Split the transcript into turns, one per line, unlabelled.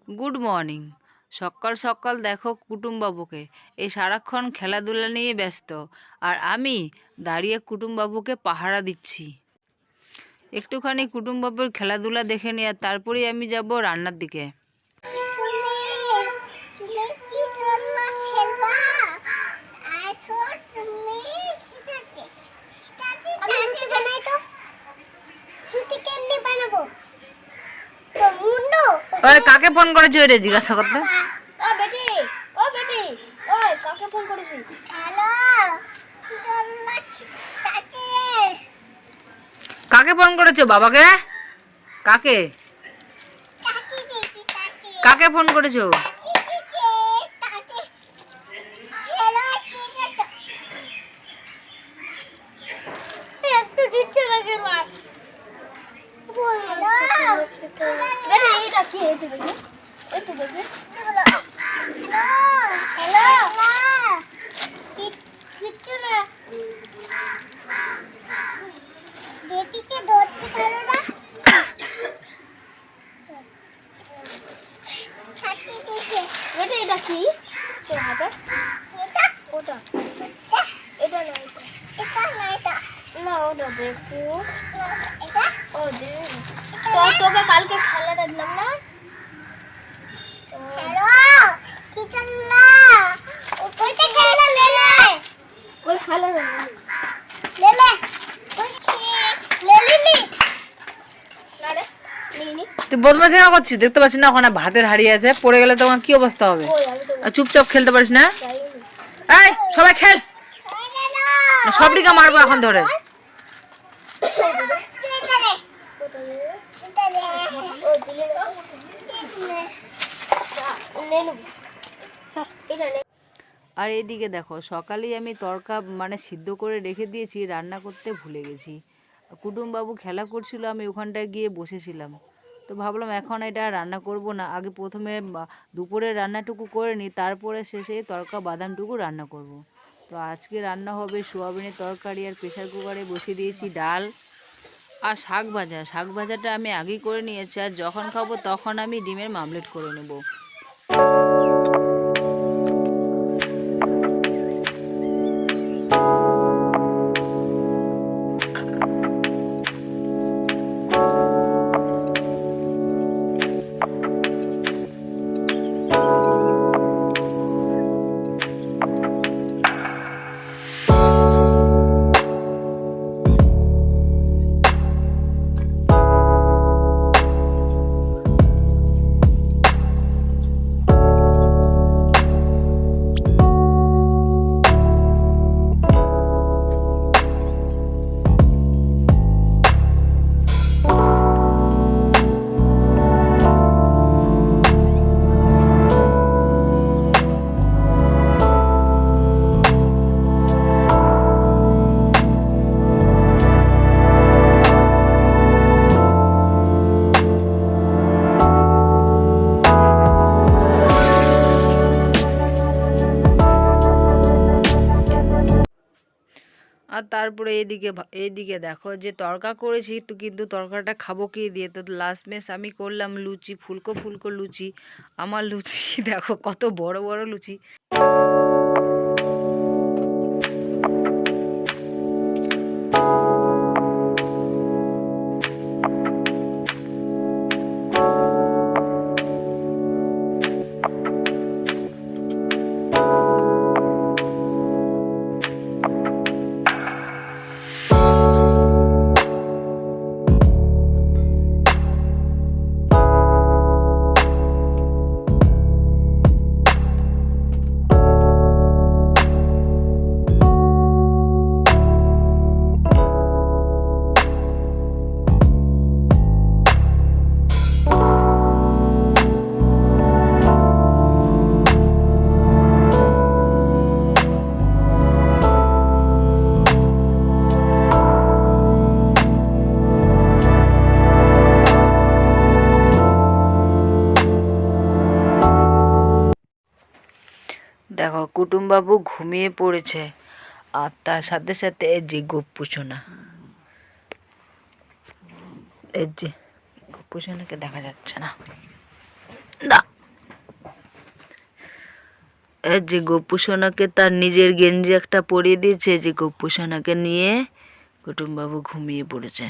Good morning. সকাল সকাল দেখো কুটুমবাবুকে, এই সারাক্ষণ খেলাধুলা নিয়ে ব্যস্ত, আর আমি দাঁড়িয়ে কুটুমবাবুকে পাহারা দিচ্ছি। একটুখানি কুটুমবাবুর খেলাধুলা দেখে নিয়ে আর তারপরেই আমি যাব রান্নার দিকে। ওই কাকে ফোন করেছো রে, জিজ্ঞাসা করতে। কাকে ফোন করেছো? বাবাকে? কাকে কাকে ফোন করেছো?
এটা কি? তোকে কালকে খেলাটা দিলাম না।
তুই বদমাশি না করছিস? দেখতে পাচ্ছিস না ওখানে ভাতের হাড়ি আছে, পড়ে গেলে তখন কি অবস্থা হবে? আর চুপচাপ খেলতে পারিস না? এই সবাই খেল, সবটিকে মারবো এখন ধরে। আর এইদিকে দেখো, সকালেই আমি তরকা সিদ্ধ করে রেখে দিয়েছি, রান্না করতে ভুলে গেছি। কুটুমবাবু খেলা করছিল, আমি ওখানটায় গিয়ে বসেছিলাম। তো ভাবলাম এখন এটা রান্না করব না, আগে প্রথমে দুপুরের রান্নাটুকু করে নিই, তারপরে শেষে তরকা বাদামটুকু রান্না করব। তো আজকে রান্না হবে সোয়াবিনের তরকারি, আর প্রেশার কুকারে বসিয়ে দিয়েছি ডাল আর শাক ভাজা। শাক ভাজাটা আমি আগেই করে নিয়েছি, আর যখন খাবো তখন আমি ডিমের মামলেট করে নেব। আর তারপরে এইদিকে দেখো যে তরকা করেছি, তো কিন্তু তরকাটা খাবো কি দিয়ে, তো লাস্ট মেশ আমি করলাম লুচি, ফুলকো ফুলকো লুচি। আমার লুচি দেখো কত বড় বড় লুচি। দেখো কুটুমবাবু ঘুমিয়ে পড়েছে, আর তার সাথে সাথে এই যে গপ্পু সোনা, এই যে গপ্পু সোনাকে দেখা যাচ্ছে না, এই যে গপ্পু সোনাকে তার নিজের গেঞ্জি একটা পরিয়ে দিয়েছে, যে গপ্পু সোনাকে নিয়ে কুটুমবাবু ঘুমিয়ে পড়েছে।